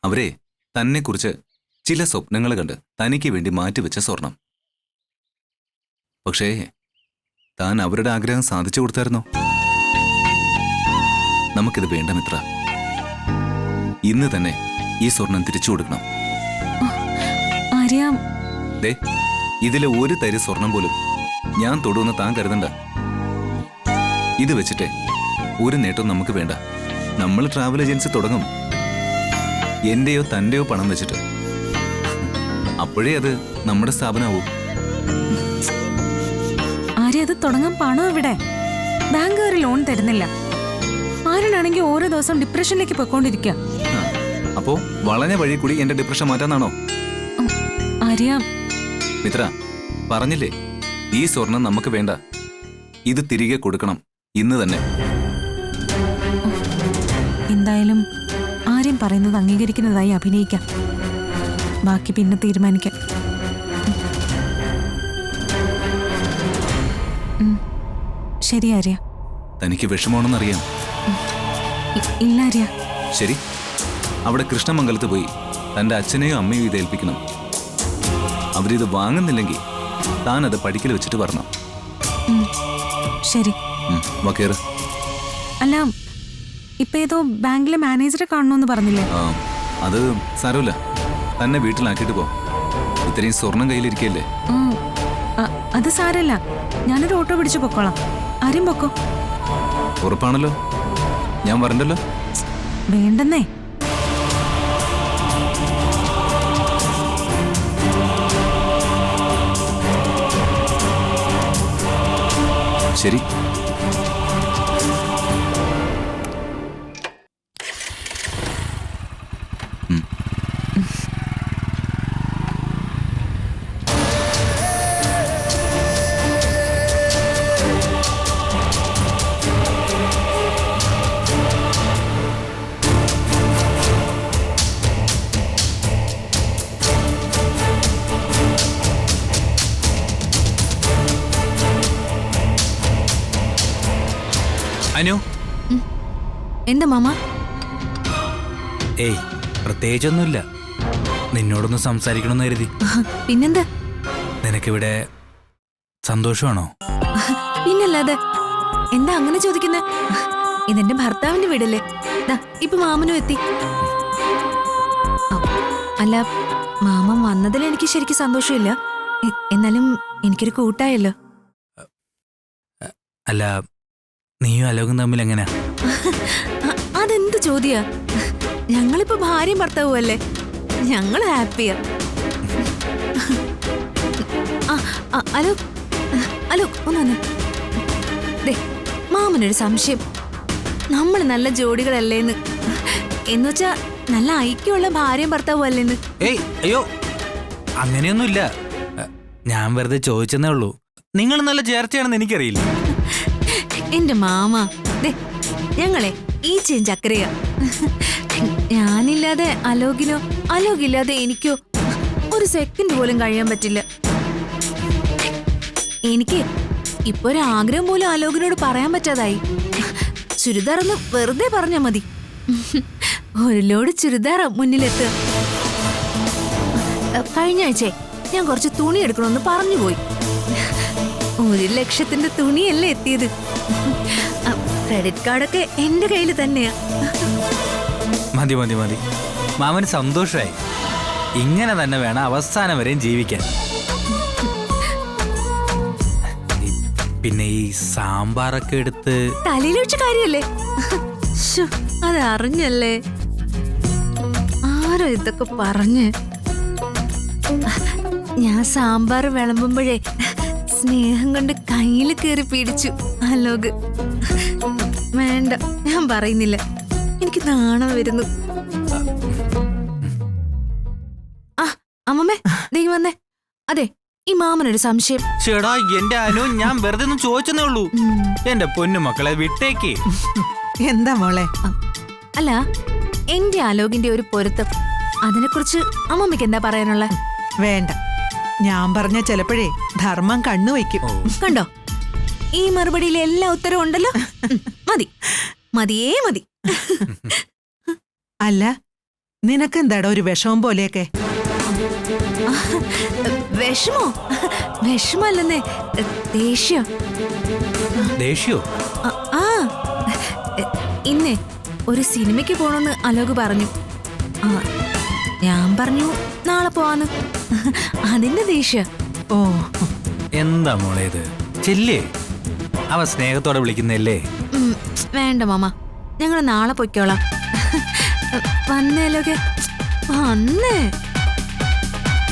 അവരെ തന്നെക്കുറിച്ച് ചില സ്വപ്നങ്ങൾ കണ്ട് തനിക്ക് വേണ്ടി മാറ്റിവെച്ച സ്വർണം. പക്ഷേ താൻ അവരുടെ ആഗ്രഹം സാധിച്ചു കൊടുത്തായിരുന്നോ? നമുക്കിത് വേണ്ട മിത്ര. ഇന്ന് തന്നെ ഈ സ്വർണം തിരിച്ചു കൊടുക്കണം. ദേ, ഇതിലെ ഒരു തരി സ്വർണം പോലും ഞാൻ തൊടുവെന്ന് താൻ കരുതണ്ട. ഇത് വെച്ചിട്ട് ഒരു നേട്ടവും നമുക്ക് വേണ്ട. നമ്മൾ ട്രാവൽ ഏജൻസി തുടങ്ങും, എന്റെയോ തന്റെയോ പണം വെച്ചിട്ട്. അപ്പോഴേ അത് നമ്മുടെ സ്ഥാപനമാവൂ. അത് തുടങ്ങാൻ പണം ഇവിടെ. ബാങ്കുകാർ ലോൺ തരുന്നില്ല. ആരാണെങ്കിൽ ഓരോ ദിവസം ഡിപ്രഷനിലേക്ക് പോയിക്കൊണ്ടിരിക്കുക. അപ്പോ വളഞ്ഞ വഴി കൂടി എന്റെ ഡിപ്രഷൻ മാറ്റാന്നാണോ? മിത്ര, പറഞ്ഞില്ലേ, ഈ സ്വർണം നമുക്ക് വേണ്ട. ഇത് തിരികെ കൊടുക്കണം ഇന്ന് തന്നെ. എന്തായാലും ആര്യം പറയുന്നത് അംഗീകരിക്കുന്നതായി അഭിനയിക്കാം. ബാക്കി പിന്നെ തീരുമാനിക്കാം. ശരി ആര്യ. തനിക്ക് വിഷമമാണെന്നറിയാം. ഇല്ല ആര്യ. ശരി, അവിടെ കൃഷ്ണമംഗലത്ത് പോയി തന്റെ അച്ഛനെയും അമ്മയും ഇത് ഏൽപ്പിക്കണം. അവരിത് വാങ്ങുന്നില്ലെങ്കിൽ താൻ അത് പഠിക്കൽ വെച്ചിട്ട് വരണം. ശരി. വക്കേറ്. അല്ല, ഇപ്പൊ ഏതോ ബാങ്കിലെ മാനേജറെ കാണണമെന്ന് പറഞ്ഞില്ലേ? അത് സാരമില്ല, തന്നെ വീട്ടിലാക്കിയിട്ട് പോ. ഇത്രയും സ്വർണം കയ്യിലിരിക്കല്ലേ. അത് സാരല്ല, ഞാനൊരു ഓട്ടോ പിടിച്ചു പൊക്കോളാം. ആരും പൊക്കോ. ഉറപ്പാണല്ലോ? ഞാൻ വരണ്ടല്ലോ? വേണ്ടെന്നേ. ശരി. അനു. എന്താ മാമ? ഏയ്, പ്രത്യേകിച്ചൊന്നുമില്ല. നിന്നോടൊന്ന് സംസാരിക്കണമെന്ന് കരുതി. പിന്നെന്താ? നിനക്കിവിടെ സന്തോഷമാണോ? പിന്നല്ലാതെ. എന്താ അങ്ങനെ ചോദിക്കുന്നെ? ഇതെന്റെ ഭർത്താവിന്റെ വീടല്ലേ. ഇപ്പൊ മാമനും എത്തി. അല്ല, മാമൻ വന്നതിൽ എനിക്ക് ശരിക്കും സന്തോഷമില്ല. എന്നാലും എനിക്കൊരു കൂട്ടായല്ലോ. അല്ല, നീയും അലോകും തമ്മിൽ എങ്ങനെയാ? അതെന്ത് ചോദ്യാ? ഞങ്ങളിപ്പോ ഭാര്യയും ഭർത്താവും അല്ലേ. ഞങ്ങൾ ഹാപ്പിയാ. അലോ അലോ ഒന്ന് വന്നേ. മാമനൊരു സംശയം. നമ്മൾ നല്ല ജോഡികളല്ലേന്ന്. എന്നുവെച്ചാ നല്ല ഐക്യമുള്ള ഭാര്യയും ഭർത്താവും അല്ലേന്ന്. ഏയ്, അയ്യോ, അങ്ങനെയൊന്നുമില്ല. ഞാൻ വെറുതെ ചോദിച്ചെന്നേ ഉള്ളൂ. നിങ്ങൾ നല്ല ചേർച്ചയാണെന്ന് എനിക്കറിയില്ല. എന്റെ മാമ, ഞങ്ങളെ ഈ ചക്കരയാ. ഞാനില്ലാതെ അലോകിനോ അലോകില്ലാതെ എനിക്കോ ഒരു സെക്കൻഡ് പോലും കഴിയാൻ പറ്റില്ല. എനിക്ക് ഇപ്പൊ ഒരു ആഗ്രഹം പോലും അലോകിനോട് പറയാൻ പറ്റാതായി. ചുരിദാർ ഒന്ന് വെറുതെ പറഞ്ഞാ മതി, ഒരു ലോഡ് ചുരിദാർ മുന്നിലെത്തുക. കഴിഞ്ഞ ആഴ്ച ഞാൻ കുറച്ച് തുണി എടുക്കണമെന്ന് പറഞ്ഞുപോയി. 1,00,000 തുണിയല്ലേ എത്തിയത്. ക്രെഡിറ്റ് കാർഡൊക്കെ എന്റെ കയ്യിൽ തന്നെയാ. മതി മതി മതി, മാമന് സന്തോഷമായി. ഇങ്ങനെ തന്നെ വേണം അവസാനം വരെയും ജീവിക്കാൻ. പിന്നെ ഈ സാമ്പാറൊക്കെ എടുത്ത് തലയിൽ വെച്ച കാര്യല്ലേ. അത് അറിഞ്ഞല്ലേ. ആരോ ഇതൊക്കെ പറഞ്ഞ്. ഞാൻ സാമ്പാർ വിളമ്പുമ്പോഴേ സ്നേഹം കൊണ്ട് കയ്യിൽ കയറി പിടിച്ചു അലോക്. വേണ്ട, ഞാൻ പറയുന്നില്ല, എനിക്ക് നാണം വരുന്നു. അമ്മമ്മേ, ദേ വന്നേ. അതെ, ഈ മാമനൊരു സംശയം. ചേടാ, എന്റെ അനു, ഞാൻ വെറുതെ ഒന്നും ചോദിച്ചെന്നേ ഉള്ളൂ. എന്റെ പൊന്നു മക്കളെ വിട്ടേക്ക്. എന്താ മോളെ? അല്ല, എന്റെ അലോകിന്റെ ഒരു പൊരുത്തം, അതിനെക്കുറിച്ച് അമ്മമ്മയ്ക്ക് എന്താ പറയാനുള്ള? വേണ്ട, ഞാൻ പറഞ്ഞ ചിലപ്പോഴേ ധർമ്മം കണ്ണുവയ്ക്കും. കണ്ടോ, ഈ മറുപടിയിൽ എല്ലാ ഉത്തരവും ഉണ്ടല്ലോ. മതി, മതിയേ മതി. അല്ല, നിനക്കെന്താടാ ഒരു വിഷമം പോലെയൊക്കെ? വിഷമോ? വിഷമല്ലെന്നേ, ദേഷ്യം. ദേഷ്യോ? ആ ഇന്നേ ഒരു സിനിമയ്ക്ക് പോണെന്ന് അലോക് പറഞ്ഞു. ആ, ഞാൻ പറഞ്ഞു നാളെ പോവാന്ന്. അതിന്റെ ദേഷ്യ. ഓ, എന്താ മോളെ ഇത്? ചെല്ലേ, അവ സ്നേഹത്തോടെ വിളിക്കുന്നല്ലേ? വേണ്ട മാമ, ഞങ്ങൾ നാളെ പൊയ്ക്കോളാം. വന്നേ അലോകെ, വന്നേ.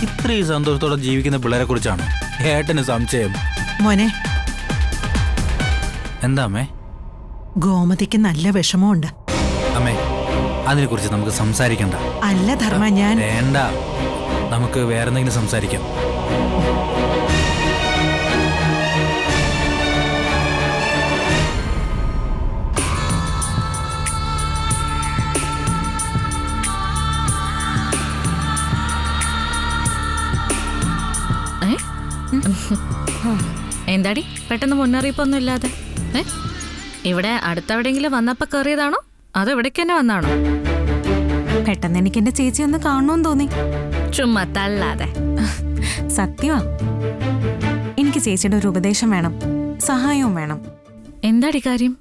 ഇത്രയും സന്തോഷത്തോടെ ജീവിക്കുന്ന പിള്ളേരെ കുറിച്ചാണ് ഏട്ടന് സംശയം. മോനെ, എന്താ അമ്മേ? ഗോമതിക്ക് നല്ല വിഷമമുണ്ട്. അമ്മേ, അതിനെ കുറിച്ച് നമുക്ക് സംസാരിക്കണ്ട. അല്ല ധർമ്മ, ഞാൻ വേണ്ട, നമുക്ക് വേറെന്തെങ്കിലും സംസാരിക്കാം. എന്താടി പെട്ടെന്ന് മുന്നറിയിപ്പൊന്നും ഇല്ലാതെ? ഇവിടെ അടുത്തെവിടെയെങ്കിലും വന്നപ്പോ കയറിയതാണോ അതോ ഇവിടേക്ക് തന്നെ വന്നാണോ? പെട്ടെന്ന് എനിക്ക് എന്റെ ചേച്ചി ഒന്ന് കാണണമെന്ന് തോന്നി. ചുമ്മാ തള്ളാതെ. സത്യമാ, എനിക്ക് ചേച്ചിയുടെ ഒരു ഉപദേശം വേണം, സഹായവും വേണം. എന്താടി കാര്യം?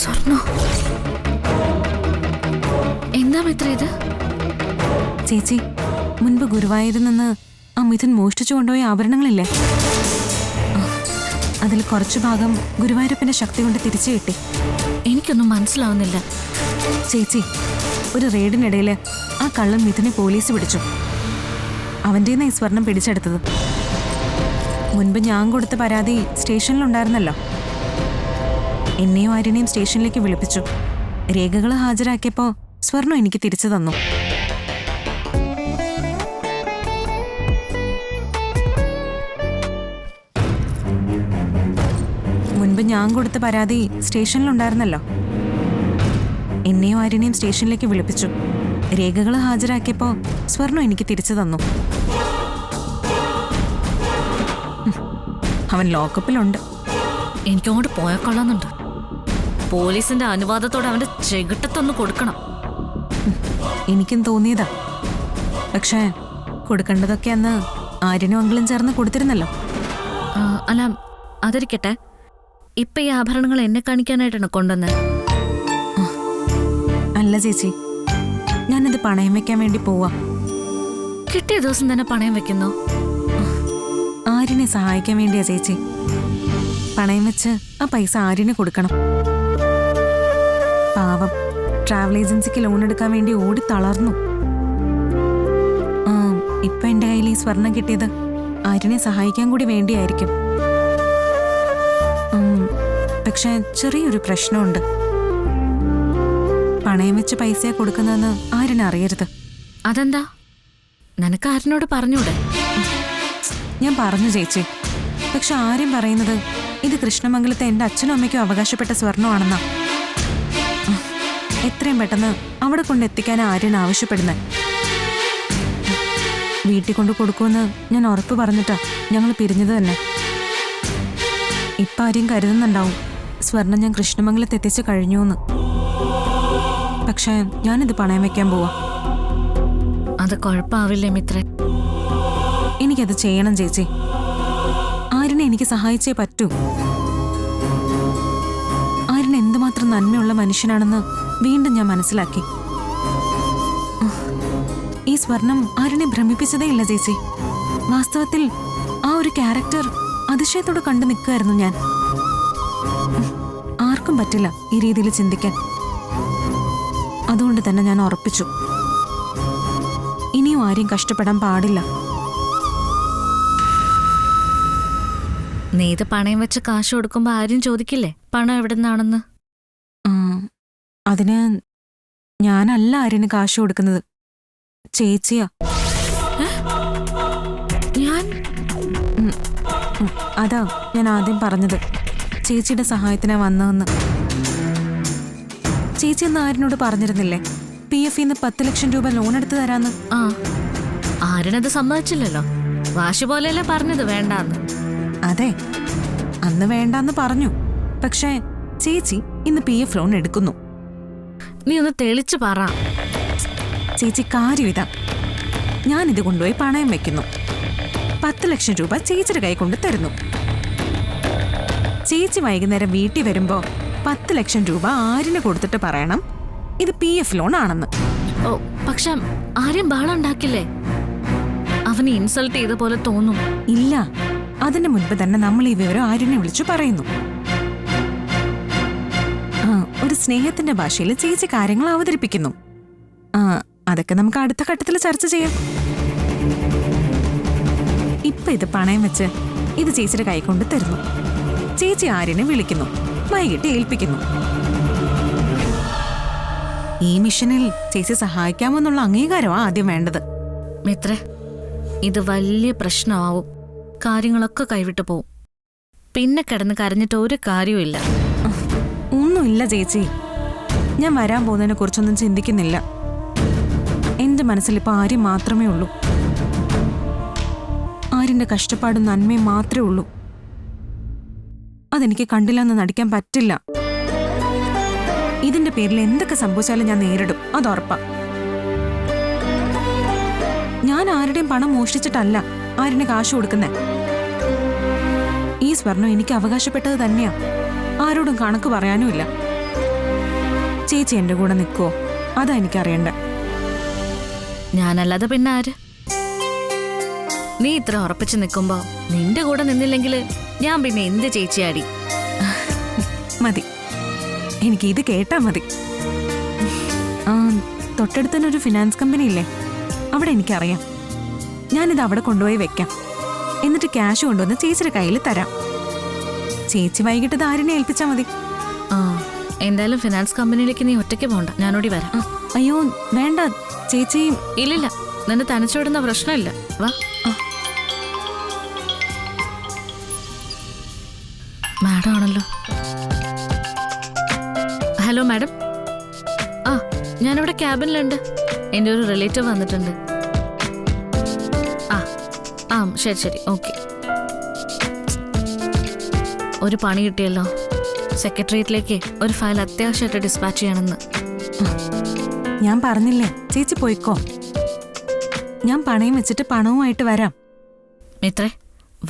സ്വർണ്ണോ? എന്താ മിത്ര ഇത്? ചേച്ചി, മുൻപ് ഗുരുവായൂരിൽ നിന്ന് ആ മിഥുൻ മോഷ്ടിച്ചു കൊണ്ടുപോയ ആഭരണങ്ങളില്ലേ, അതിൽ കുറച്ചു ഭാഗം ഗുരുവായൂരപ്പന്റെ ശക്തി കൊണ്ട് തിരിച്ചു കിട്ടി. എനിക്കൊന്നും മനസ്സിലാവുന്നില്ല. ചേച്ചി, ഒരു റെയ്ഡിനിടയിൽ ആ കള്ളൻ മിഥുനെ പോലീസ് പിടിച്ചു. അവൻ്റെ ഈ സ്വർണം പിടിച്ചെടുത്തത്. മുൻപ് ഞാൻ കൊടുത്ത പരാതി സ്റ്റേഷനിലുണ്ടായിരുന്നല്ലോ. എന്നെയും ആര്യനെയും സ്റ്റേഷനിലേക്ക് വിളിപ്പിച്ചു. രേഖകൾ ഹാജരാക്കിയപ്പോൾ സ്വർണം എനിക്ക് തിരിച്ചു തന്നു. മുൻപ് ഞാൻ കൊടുത്ത പരാതി സ്റ്റേഷനിലുണ്ടായിരുന്നല്ലോ. എന്നെയും ആര്യനെയും സ്റ്റേഷനിലേക്ക് വിളിപ്പിച്ചു. രേഖകൾ ഹാജരാക്കിയപ്പോൾ സ്വർണം എനിക്ക് തിരിച്ചു തന്നു. അവൻ ലോക്കപ്പിലുണ്ട്. എനിക്കങ്ങോട്ട് പോയാൽ കൊള്ളാന്നുണ്ട്. പോലീസിന്റെ അനുവാദത്തോടെ അവന്റെ ചെകിട്ടത്തൊന്ന് കൊടുക്കണം. എനിക്കും തോന്നിയതാ. പക്ഷേ കൊടുക്കേണ്ടതൊക്കെ അന്ന് ആര്യനും അങ്കിളും ചേർന്ന് കൊടുത്തിരുന്നല്ലോ. അല്ല, അതിരിക്കട്ടെ. ഇപ്പൊ ഈ ആഭരണങ്ങൾ എന്നെ കാണിക്കാനായിട്ടാണ് കൊണ്ടുവന്നത്? അല്ല ചേച്ചി, ഞാനിത് പണയം വെക്കാൻ വേണ്ടി പോവാ. കിട്ടിയ ദിവസം തന്നെ പണയം വെക്കുന്നോ? ആര്യനെ സഹായിക്കാൻ വേണ്ടിയാ ചേച്ചി. പണയം വെച്ച് ആ പൈസ ആര്യന് കൊടുക്കണം. പാവം, ട്രാവൽ ഏജൻസിക്ക് ലോൺ എടുക്കാൻ വേണ്ടി ഓടി തളർന്നു. ഇപ്പൊ എന്റെ കയ്യിൽ ഈ സ്വർണം കിട്ടിയത് ആര്യനെ സഹായിക്കാൻ കൂടി വേണ്ടിയായിരിക്കും. പക്ഷെ ചെറിയൊരു പ്രശ്നമുണ്ട്. പണയം വെച്ച് പൈസയെ കൊടുക്കുന്നതെന്ന് ആര്യന് അറിയരുത്. അതെന്താ? നിനക്ക് ആര്യനോട് പറഞ്ഞൂടെ? ഞാൻ പറഞ്ഞു ചേച്ചി. പക്ഷെ ആര്യം പറയുന്നത് ഇത് കൃഷ്ണമംഗലത്തെ എന്റെ അച്ഛനും അമ്മയ്ക്കും അവകാശപ്പെട്ട സ്വർണ്ണമാണെന്നാ. എത്രയും പെട്ടെന്ന് അവിടെ കൊണ്ടെത്തിക്കാൻ ആര്യൻ ആവശ്യപ്പെടുന്നത്. വീട്ടിൽ കൊണ്ട് കൊടുക്കുമെന്ന് ഞാൻ ഉറപ്പ് പറഞ്ഞിട്ടാ ഞങ്ങൾ പിരിഞ്ഞത് തന്നെ. ഇപ്പം ആര്യം കരുതുന്നുണ്ടാവും സ്വർണം ഞാൻ കൃഷ്ണമംഗലത്ത് എത്തിച്ചു കഴിഞ്ഞൂന്ന്. പക്ഷെ ഞാനിത് പണയം വെക്കാൻ പോവാ. അത് കുഴപ്പമാവില്ലേ മിത്രേ? എനിക്കത് ചെയ്യണം ചേച്ചി. ആര്യനെ എനിക്ക് സഹായിച്ചേ പറ്റൂ. ആര്യൻ എന്തുമാത്രം നന്മയുള്ള മനുഷ്യനാണെന്ന് വീണ്ടും ഞാൻ മനസ്സിലാക്കി. ഈ സ്വർണം ആര്യനെ ഭ്രമിപ്പിച്ചതേ ഇല്ല ചേച്ചി. വാസ്തവത്തിൽ ആ ഒരു ക്യാരക്ടർ അതിശയത്തോടെ കണ്ടു നിൽക്കുമായിരുന്നു ഞാൻ. ആർക്കും പറ്റില്ല ഈ രീതിയിൽ ചിന്തിക്കാൻ. അതുകൊണ്ട് തന്നെ ഞാൻ ഉറപ്പിച്ചു, ഇനിയും ആരും കഷ്ടപ്പെടാൻ പാടില്ല. നീ ഇത് പണയം വെച്ച് കാശ് കൊടുക്കുമ്പോ ആരും ചോദിക്കില്ലേ പണം എവിടുന്നാണെന്ന്? അതിന് ഞാനല്ല ആര്യന് കാശ് കൊടുക്കുന്നത്, ചേച്ചിയാ. ഞാൻ അതാ ഞാൻ ആദ്യം പറഞ്ഞത്, ചേച്ചിയുടെ സഹായത്തിനാ വന്നതെന്ന്. ചേച്ചി എന്ന് ആര്യനോട് പറഞ്ഞിരുന്നില്ലേ PF-ന്ന് 10 ലക്ഷം രൂപ ലോൺ എടുത്തു തരാന്ന്? ആര്യനത് സമ്മതിച്ചില്ലല്ലോ. വാശി പോലെയല്ലേ പറഞ്ഞത് വേണ്ടാന്ന്. അതെ, അന്ന് വേണ്ടാന്ന് പറഞ്ഞു. പക്ഷേ ചേച്ചി ഇന്ന് PF ലോൺ എടുക്കുന്നു. നീ ഒന്ന് തെളിച്ചു പറ. ചേച്ചി കാര്യം ഇതാ, ഞാനിത് കൊണ്ടുപോയി പണയം വെക്കുന്നു. 10 ലക്ഷം രൂപ ചേച്ചിയുടെ കൈ കൊണ്ട് തരുന്നു. ചേച്ചി വൈകുന്നേരം വീട്ടിൽ വരുമ്പോ 10 ലക്ഷം രൂപ ആര്യന് കൊടുത്തിട്ട് പറയണം ഇത് PF ലോൺ ആണെന്ന്. ഓ, പക്ഷെ ആരും ബഹളുണ്ടാക്കില്ലേ? അവന് ഇൻസൾട്ട് ചെയ്ത പോലെ തോന്നും. ഇല്ല, അതിന് മുൻപ് തന്നെ നമ്മൾ ഈ വിവരം ആര്യനെ വിളിച്ചു പറയുന്നു. ഒരു സ്നേഹത്തിന്റെ ഭാഷയിൽ ചേച്ചി കാര്യങ്ങൾ അവതരിപ്പിക്കുന്നു. അതൊക്കെ നമുക്ക് അടുത്ത ഘട്ടത്തിൽ ചർച്ച ചെയ്യാം. ഇപ്പൊ ഇത് പണയം വെച്ച് ഇത് ചേച്ചിയുടെ കൈ കൊണ്ട് തരുന്നു. ചേച്ചി ആര്യനെ വിളിക്കുന്നു, വൈകിട്ട് ഏൽപ്പിക്കുന്നു. ഈ മിഷനിൽ ചേച്ചി സഹായിക്കാമെന്നുള്ള അംഗീകാരമാണ് ആദ്യം വേണ്ടത്. മിത്രേ, ഇത് വലിയ പ്രശ്നമാവും. കാര്യങ്ങളൊക്കെ കൈവിട്ടു പോവും. പിന്നെ കിടന്ന് കരഞ്ഞിട്ട് ഒരു കാര്യവുമില്ല. ഒന്നുമില്ല ചേച്ചി, ഞാൻ വരാൻ പോകുന്നതിനെ കുറിച്ചൊന്നും ചിന്തിക്കുന്നില്ല. എന്റെ മനസ്സിൽ ഇപ്പൊ ആര്യം മാത്രമേ ഉള്ളൂ. ആര്യന്റെ കഷ്ടപ്പാടും നന്മയും മാത്രമേ ഉള്ളൂ. അതെനിക്ക് കണ്ടില്ലെന്ന് നടിക്കാൻ പറ്റില്ല. ഇതിന്റെ പേരിൽ എന്തൊക്കെ സംഭവിച്ചാലും ഞാൻ നേരിടും, അതുറപ്പാ. ഞാൻ ആരുടെയും പണം മോഷ്ടിച്ചിട്ടല്ല ആര്യന് കാശ് കൊടുക്കുന്നേ. ഈ സ്വർണം എനിക്ക് അവകാശപ്പെട്ടത് തന്നെയാ. ആരോടും കണക്ക് പറയാനുമില്ല. ചേച്ചി എന്റെ കൂടെ നിൽക്കുവോ? അതാ എനിക്കറിയണ്ട. ഞാനല്ലാതെ പിന്നെ ആര്? നീ ഇത്ര ഉറപ്പിച്ച് നിൽക്കുമ്പോ നിന്റെ കൂടെ നിന്നില്ലെങ്കിൽ ഞാൻ പിന്നെ എന്ത് ചേച്ചിയാടി? മതി, എനിക്ക് ഇത് കേട്ടാ മതി. തൊട്ടടുത്തന്നെ ഒരു ഫിനാൻസ് കമ്പനി ഇല്ലേ, അവിടെ എനിക്കറിയാം. ഞാനിത് അവിടെ കൊണ്ടുപോയി വെക്കാം. എന്നിട്ട് ക്യാഷ് കൊണ്ടുവന്ന് ചേച്ചിയുടെ കയ്യിൽ തരാം. ചേച്ചി വൈകിട്ട് ആരിനെ ഏൽപ്പിച്ചാ മതി. എന്തായാലും ഫിനാൻസ് കമ്പനിയിലേക്ക് നീ ഒറ്റയ്ക്ക് പോണ്ട, ഞാനോടി വരാം. അയ്യോ വേണ്ട ചേച്ചി. ഇല്ലില്ല, നിന്നെ തനിച്ചോടുന്ന പ്രശ്നമില്ല. വാ. മാഡം ആണല്ലോ. Hello madam. ഞാനിവിടെ ക്യാബിനിലുണ്ട്. എൻ്റെ ഒരു റിലേറ്റീവ് വന്നിട്ടുണ്ട്. ശരി ശരി, ഓക്കെ. ഒരു പണി കിട്ടിയല്ലോ. സെക്രട്ടേറിയറ്റിലേക്ക് ഒരു ഫയൽ അത്യാവശ്യമായിട്ട് ഡിസ്പാച്ച് ചെയ്യണമെന്ന്. ഞാൻ പറഞ്ഞില്ലേ, ചേച്ചി പോയിക്കോ. ഞാൻ പണയം വെച്ചിട്ട് പണവുമായിട്ട് വരാം. മിത്രേ,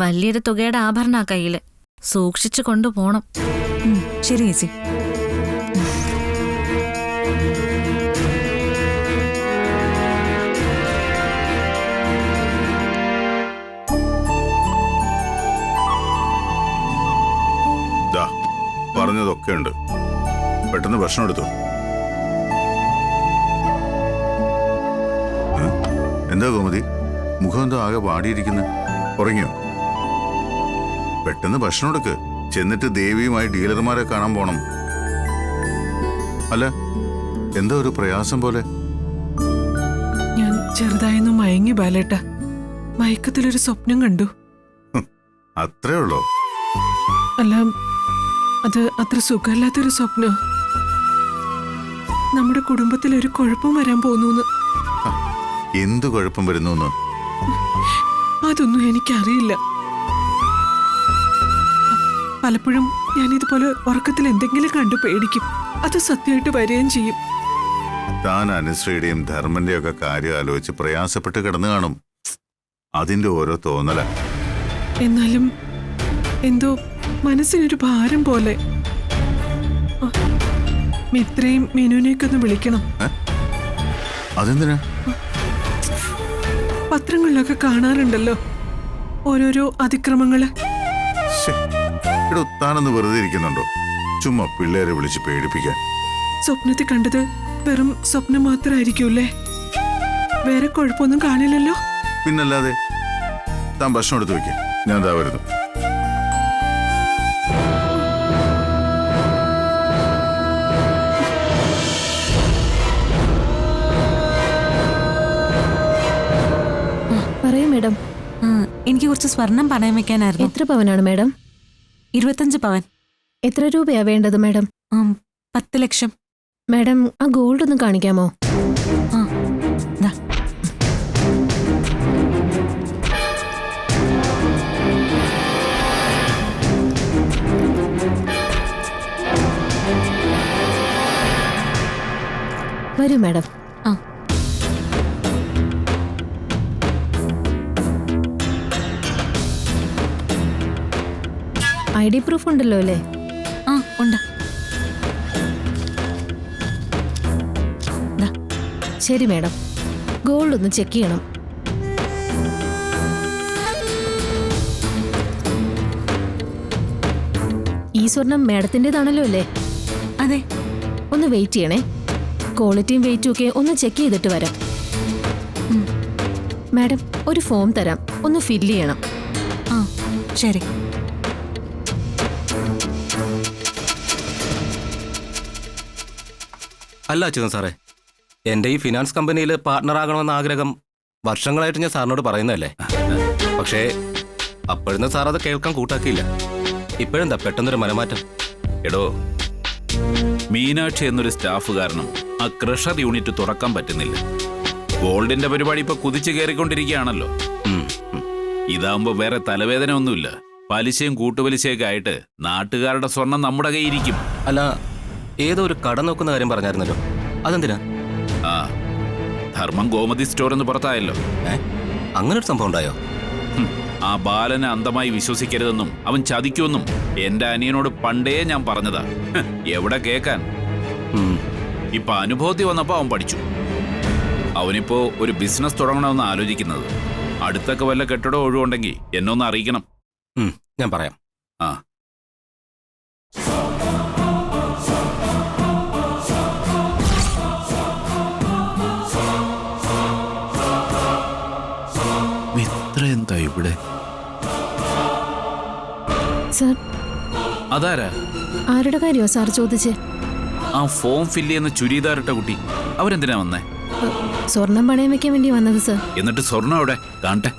വലിയൊരു തുകയുടെ ആഭരണ കയ്യില്, സൂക്ഷിച്ചു കൊണ്ടുപോണം. ശരി ചേച്ചി. പറഞ്ഞതൊക്കെ ഉണ്ട്. പെട്ടെന്ന് ഭക്ഷണം എടുത്തു. എന്താ ഗോമതി, മുഖം എന്തോ ആകെ വാടിയിരിക്കുന്നത്? ഉറങ്ങിയോ? പെട്ടെന്ന് ഭക്ഷണം എടുക്ക്. ചെന്നിട്ട് ദേവിയുമായി ഡീലർമാരെ കാണാൻ പോണം. അല്ല, എന്താ ഒരു പ്രയാസം പോലെ? ഞാൻ ചെറുതായൊന്ന് മയങ്ങി ബാലേട്ട. മയക്കത്തിലൊരു സ്വപ്നം കണ്ടു. അത്രേ ഉള്ളോ? അല്ല, അത് അത്ര സുഖമില്ലാത്തൊരു സ്വപ്നം. നമ്മുടെ കുടുംബത്തിൽ ഒരു കുഴപ്പം വരാൻ പോകുന്നു. എന്തു കുഴപ്പം വരുന്നു? അതൊന്നും എനിക്കറിയില്ല. പലപ്പോഴും ഞാൻ ഇതുപോലെ ഉറക്കത്തിൽ എന്തെങ്കിലും കണ്ടു പേടിക്കും. അത് സത്യമായിട്ട് വരികയും ചെയ്യും. താൻ അനുശ്രീയുടെയും ധർമ്മന്റെയും ഒക്കെ കാര്യം ആലോചിച്ച് പ്രയാസപ്പെട്ട് കിടന്നു കാണും. അതിന്റെ ഓരോ തോന്നല. എന്നാലും എന്തോ മനസ്സിനൊരു ഭാരം പോലെ. മിത്രയും മീനുവിനെയൊക്കെ ഒന്ന് വിളിക്കണം. അതെന്തിനാ? പത്രങ്ങളിലൊക്കെ കാണാറുണ്ടല്ലോ ഓരോരോ അതിക്രമങ്ങള്. താനൊന്ന് വെറുതെ ഇരിക്കുന്നുണ്ടോ? ചുമ്മാ പിള്ളേരെ വിളിച്ച് പേടിപ്പിക്കാൻ. സ്വപ്നത്തിൽ കണ്ടത് വെറും സ്വപ്നം മാത്രമായിരിക്കൂല്ലേ? വേറെ കുഴപ്പമൊന്നും കാണില്ലല്ലോ? പിന്നല്ലാതെ. താൻ ഭക്ഷണം എടുത്ത് വെക്ക, ഞാൻ ദാ വരുന്നു. പറയൂ മേഡം. എനിക്ക് കുറച്ച് സ്വർണം പണയം വെക്കാനായിരുന്നു. എത്ര പവനാണ് മേഡം? 25 പവൻ. എത്ര രൂപയാ വേണ്ടത് മേഡം? 10 ലക്ഷം. മേഡം, ആ ഗോൾഡ് ഒന്ന് കാണിക്കാമോ? വരൂ മാഡം. ആ ID പ്രൂഫ് ഉണ്ടല്ലോ അല്ലേ? ആ ഉണ്ട്. ശരി മാഡം, ഗോൾഡ് ഒന്ന് ചെക്ക് ചെയ്യണം. ഈ സ്വർണം മാഡത്തിൻ്റെതാണല്ലോ അല്ലേ? അതെ. ഒന്ന് വെയിറ്റ് ചെയ്യണേ, ക്വാളിറ്റിയും വെയിറ്റും ഒക്കെ ഒന്ന് ചെക്ക് ചെയ്തിട്ട് വരാം. മാഡം, ഒരു ഫോം തരാം, ഒന്ന് ഫില്ല് ചെയ്യണം. ആ ശരി. അല്ല അച്യുതൻ സാറേ, എൻ്റെ ഈ ഫിനാൻസ് കമ്പനിയിൽ പാർട്ട്ണറാകണമെന്ന ആഗ്രഹം വർഷങ്ങളായിട്ട് ഞാൻ സാറിനോട് പറയുന്നതല്ലേ. പക്ഷേ അപ്പോഴൊന്നും സാർ അത് കേൾക്കാൻ കൂട്ടാക്കിയില്ല. ഇപ്പോഴെന്താ പെട്ടെന്നൊരു മനമാറ്റം? എടോ, മീനാക്ഷി എന്നൊരു സ്റ്റാഫ് കാരണം ആ ക്രഷർ യൂണിറ്റ് തുറക്കാൻ പറ്റുന്നില്ല. ഗോൾഡിന്റെ പരിപാടി ഇപ്പൊ കുതിച്ചു കയറിക്കൊണ്ടിരിക്കുകയാണല്ലോ. ഇതാവുമ്പോ വേറെ തലവേദന ഒന്നുമില്ല. പലിശയും കൂട്ടുപലിശയൊക്കെ ആയിട്ട് നാട്ടുകാരുടെ സ്വർണം നമ്മുടെ കയ്യിരിക്കും. അല്ല, ഏതോ ഒരു കട നോക്കുന്ന കാര്യം പറഞ്ഞായിരുന്നല്ലോ, അതെന്തിനാ? ആ, ധർമ്മം ഗോമതി സ്റ്റോർ എന്ന് പുറത്തായല്ലോ. അങ്ങനൊരു സംഭവം ഉണ്ടായോ? ആ ബാലനെ അന്ധമായി വിശ്വസിക്കരുതെന്നും അവൻ ചതിക്കുമെന്നും എന്റെ അനിയനോട് പണ്ടേ ഞാൻ പറഞ്ഞതാ. എവിടെ കേക്കാൻ? ഇപ്പൊ അനുഭവത്തിൽ വന്നപ്പോ അവൻ പഠിച്ചു. അവനിപ്പോ ഒരു ബിസിനസ് തുടങ്ങണമെന്ന് ആലോചിക്കുന്നത്. അടുത്തൊക്കെ വല്ല കെട്ടിടോ ഒഴിവുണ്ടെങ്കിൽ എന്നെ ഒന്ന് അറിയിക്കണം. ഞാൻ പറയാം. ആ, മിത്ര എന്താ ഇവിടെ? സാർ, അതാരാ? ആരുടെ കാര്യമോ സാർ ചോദിച്ചേ? ആ ഫോം ഫില്ല് ചെയ്യുന്ന ചുരിദാറിട്ട കുട്ടി. അവരെന്തിനാ വന്നേ? സ്വർണം പണയം വെക്കാൻ വേണ്ടി വന്നത് സാർ. എന്നിട്ട് സ്വർണം എവിടെ? കാണട്ടെ.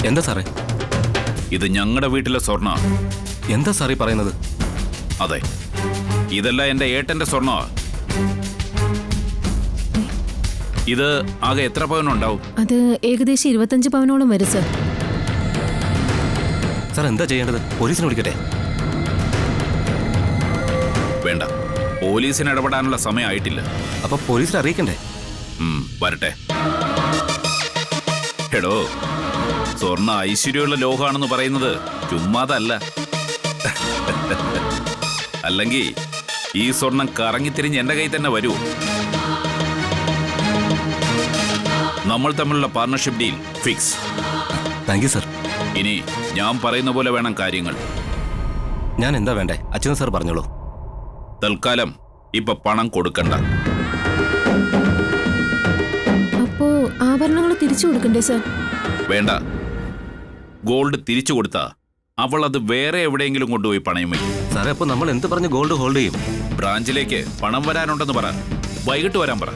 എന്താ സാറേ ഇത്? ഞങ്ങളുടെ വീട്ടിലെ സ്വർണ്ണ. എന്താ സാറേ പറയുന്നത്? അതെ, ഇതെല്ലാം എന്റെ ഏട്ടന്റെ സ്വർണ്ണമാ. ഇത് ആകെ എത്ര പവനുണ്ടാവും? അത് ഏകദേശം 25 പവനോളം വരും സാർ. സാർ എന്താ ചെയ്യേണ്ടത്? പോലീസിനെ വിളിക്കട്ടെ? വേണ്ട, പോലീസിന് ഇടപെടാനുള്ള സമയമായിട്ടില്ല. അപ്പൊ പോലീസിനെ അറിയിക്കണ്ടേ? വരട്ടെ. എടോ, സ്വർണ്ണ ഐശ്വര്യമുള്ള ലോകമാണെന്ന് പറയുന്നത് ചുമ്മാതല്ല. അല്ലെങ്കിൽ ഈ സ്വർണം കറങ്ങിത്തിരിഞ്ഞ് എന്റെ കയ്യിൽ തന്നെ വരുമോ? നമ്മൾ തമ്മിലുള്ള partnership deal fix. Thank you sir. ഇനി ഞാൻ പറയുന്ന പോലെ വേണം കാര്യങ്ങൾ. ഞാൻ എന്താ വേണ്ടേ? അച്യുതൻ സാർ പറഞ്ഞോളൂ. തൽക്കാലം ഇപ്പൊ പണം കൊടുക്കണ്ട. അപ്പോ ആഭരണങ്ങൾ തിരിച്ചു കൊടുക്കണ്ടേ സാർ? വേണ്ട, ഗോൾഡ് തിരിച്ചു കൊടുത്താ അവൾ അത് വേറെ എവിടെയെങ്കിലും കൊണ്ടുപോയി പണയം വയ്ക്കും. സാറേ, അപ്പൊ നമ്മൾ എന്ത് പറഞ്ഞ് ഗോൾഡ് ഹോൾഡ് ചെയ്യും? ബ്രാഞ്ചിലേക്ക് പണം വരാനുണ്ടെന്ന് പറ, വൈകിട്ട് വരാൻ പറ.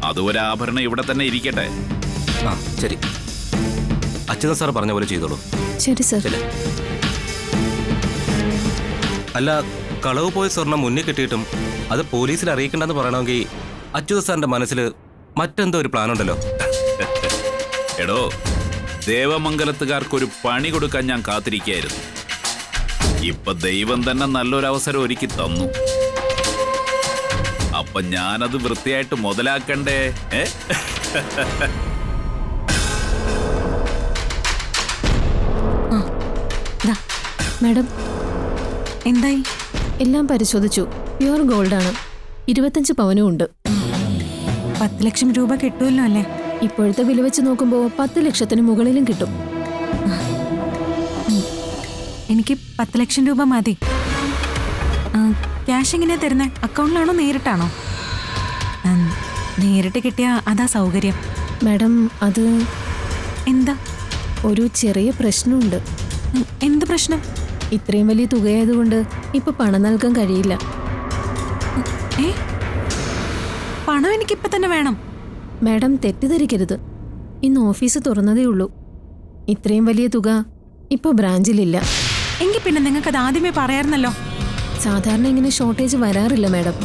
അതുവരെ ആഭരണം ഇവിടെ തന്നെ ഇരിക്കട്ടെ. ആ ശരി, അച്യുതൻ സാർ പറഞ്ഞ പോലെ ചെയ്തോളൂ. ശരി സാർ. അല്ല, കളവ് പോയ സ്വർണം മുന്നിൽ കിട്ടിയിട്ടും അത് പോലീസിൽ അറിയിക്കണ്ടെന്ന് പറയണമെങ്കിൽ അച്യുതൻ സാറിന്റെ മനസ്സിൽ മറ്റെന്തോ ഒരു പ്ലാൻ ഉണ്ടല്ലോ. എടോ, ദേവമംഗലത്തുകാർക്കൊരു പണി കൊടുക്കാൻ ഞാൻ കാത്തിരിക്കുകയായിരുന്നു. ഇപ്പൊ ദൈവം തന്നെ നല്ലൊരു അവസരം ഒരുക്കി തന്നു. അപ്പൊ ഞാനത് വൃത്തിയായിട്ട് മുതലാക്കണ്ടേ? മാഡം, എന്തായി? എല്ലാം പരിശോധിച്ചു. പ്യുവർ ഗോൾഡാണ്. 25 പവനും ഉണ്ട്. 10 ലക്ഷം രൂപ കിട്ടുമല്ലോ അല്ലേ? ഇപ്പോഴത്തെ വില വെച്ച് നോക്കുമ്പോൾ 10 ലക്ഷത്തിന് മുകളിലും കിട്ടും. എനിക്ക് 10 ലക്ഷം രൂപ മതി. ക്യാഷ് എങ്ങനെയാ തരുന്നത്? അക്കൗണ്ടിലാണോ നേരിട്ടാണോ? നേരിട്ട് കിട്ടിയാ അതാ സൗകര്യം. മാഡം, അത് എന്താ? ഒരു ചെറിയ പ്രശ്നമുണ്ട്. എന്ത് പ്രശ്നം? ഇത്രയും വലിയ തുകയായതുകൊണ്ട് ഇപ്പൊ പണം നൽകാൻ കഴിയില്ല. പണം എനിക്കിപ്പോ തന്നെ വേണം. മാഡം തെറ്റിദ്ധരിക്കരുത്. ഇന്ന് ഓഫീസ് തുറന്നതേ ഉള്ളൂ. ഇത്രയും വലിയ തുക ഇപ്പോൾ ബ്രാഞ്ചിലില്ല. എങ്കിൽ പിന്നെ നിങ്ങൾക്കത് ആദ്യമേ പറയാറുന്നല്ലോ. സാധാരണ ഇങ്ങനെ ഷോർട്ടേജ് വരാറില്ല മാഡം.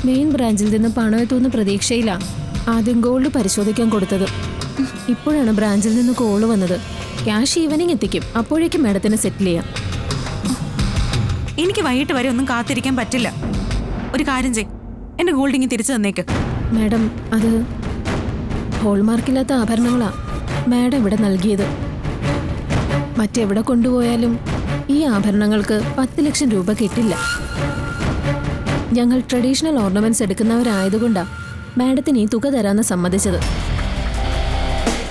മെയിൻ ബ്രാഞ്ചിൽ നിന്ന് പണം എത്തുന്ന പ്രതീക്ഷയിലാണ് ആദ്യം ഗോൾഡ് പരിശോധിക്കാൻ കൊടുത്തത്. ഇപ്പോഴാണ് ബ്രാഞ്ചിൽ നിന്ന് കോള് വന്നത്. ക്യാഷ് ഈവനിങ് എത്തിക്കും. അപ്പോഴേക്കും മാഡത്തിന് സെറ്റിൽ ചെയ്യാം. എനിക്ക് വൈകിട്ട് വരെ ഒന്നും കാത്തിരിക്കാൻ പറ്റില്ല. ഒരു കാര്യം ചെയ്, എന്റെ ഗോൾഡിങ് തിരിച്ചു തന്നേക്ക്. മാഡം, അത് ഹോൾമാർക്കില്ലാത്ത ആഭരണങ്ങളാ മാഡം ഇവിടെ നൽകിയത്. മറ്റെവിടെ കൊണ്ടുപോയാലും ഈ ആഭരണങ്ങൾക്ക് 10 ലക്ഷം രൂപ കിട്ടില്ല. ഞങ്ങൾ ട്രഡീഷണൽ ഓർണമെന്റ്സ് എടുക്കുന്നവരായതുകൊണ്ടാ മാഡത്തിന് ഈ തുക തരാമെന്ന് സമ്മതിച്ചത്.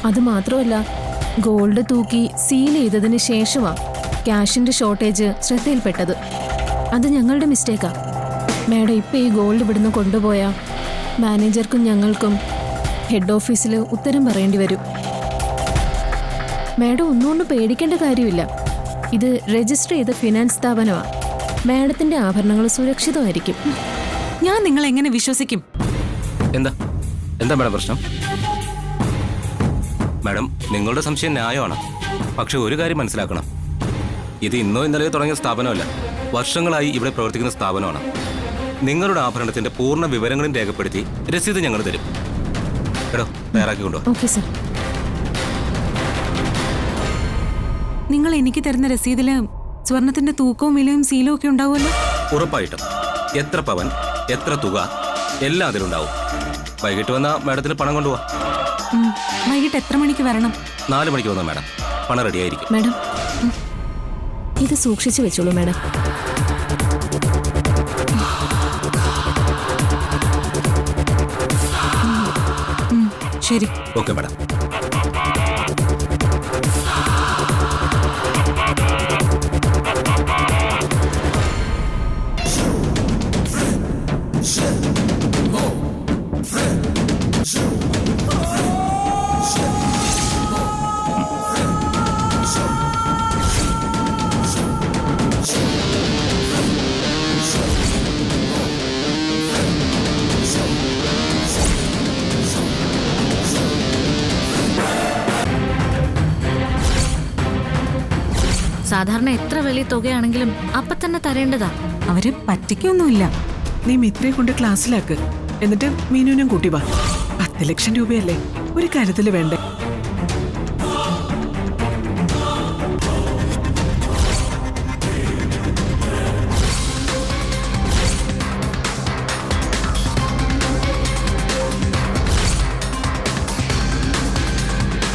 അതുമാത്രമല്ല, ഗോൾഡ് തൂക്കി സീൽ ചെയ്തതിന് ശേഷമാ ക്യാഷിന്റെ ഷോർട്ടേജ് ശ്രദ്ധയിൽപ്പെട്ടത്. അത് ഞങ്ങളുടെ മിസ്റ്റേക്കാ. മാഡം ഇപ്പം ഈ ഗോൾഡ് ഇവിടുന്ന് കൊണ്ടുപോയാൽ മാനേജർക്കും ഞങ്ങൾക്കും ഹെഡ് ഓഫീസിൽ ഉത്തരം പറയേണ്ടി വരും. മാഡം ഒന്നുകൊണ്ട് പേടിക്കേണ്ട കാര്യമില്ല. ഇത് രജിസ്റ്റർ ചെയ്ത ഫിനാൻസ് സ്ഥാപനമാണ്. മാഡത്തിന്റെ ആഭരണങ്ങൾ സുരക്ഷിതമായിരിക്കും. ഞാൻ നിങ്ങളെ എങ്ങനെ വിശ്വസിക്കും? എന്താ എന്താ മാഡം പ്രശ്നം? മാഡം, നിങ്ങളുടെ സംശയം ന്യായമാണ്. പക്ഷെ ഒരു കാര്യം മനസ്സിലാക്കണം, ഇത് ഇന്നോ ഇന്നലെയോ തുടങ്ങിയ സ്ഥാപനമല്ല, വർഷങ്ങളായി ഇവിടെ പ്രവർത്തിക്കുന്ന സ്ഥാപനമാണ്. നിങ്ങളുടെ ആഭരണത്തിന്റെ പൂർണ്ണ വിവരങ്ങളും രേഖപ്പെടുത്തി രസീത് ഞങ്ങൾ തരും. എടോ, തയ്യാറാക്കിക്കൊണ്ടോ? Okay sir. നിങ്ങൾ എനിക്ക് തരുന്ന രസീതില് സ്വർണത്തിന്റെ തൂക്കവും വിലയും സീലും ഒക്കെ ഉണ്ടാവുമല്ലോ? ഉറപ്പായിട്ടും. എത്ര പവൻ, എത്ര തുക, എല്ലാം അതിലുണ്ടാവും. വൈകിട്ട് വന്നാൽ മാഡത്തിന് പണം കൊണ്ടുപോവാ. വൈകിട്ട് എത്ര മണിക്ക് വരണം? 4 മണിക്ക് വന്നാൽ മാഡം പണം റെഡിയായിരിക്കും. മാഡം, ഇത് സൂക്ഷിച്ചു വെച്ചോളൂ മാഡം. ശരി. Okay madam. സാധാരണ എത്ര വലിയ തുകയാണെങ്കിലും അപ്പൊ തന്നെ തരേണ്ടതാ. അവര് പറ്റിക്കൊന്നുമില്ല. നീ മിത്രയെ കൊണ്ട് ക്ലാസ്സിലാക്ക്. എന്നിട്ട് മീനുവിനും കൂട്ടി വാ. 10 ലക്ഷം രൂപയല്ലേ, ഒരു കാര്യത്തില് വേണ്ടേ?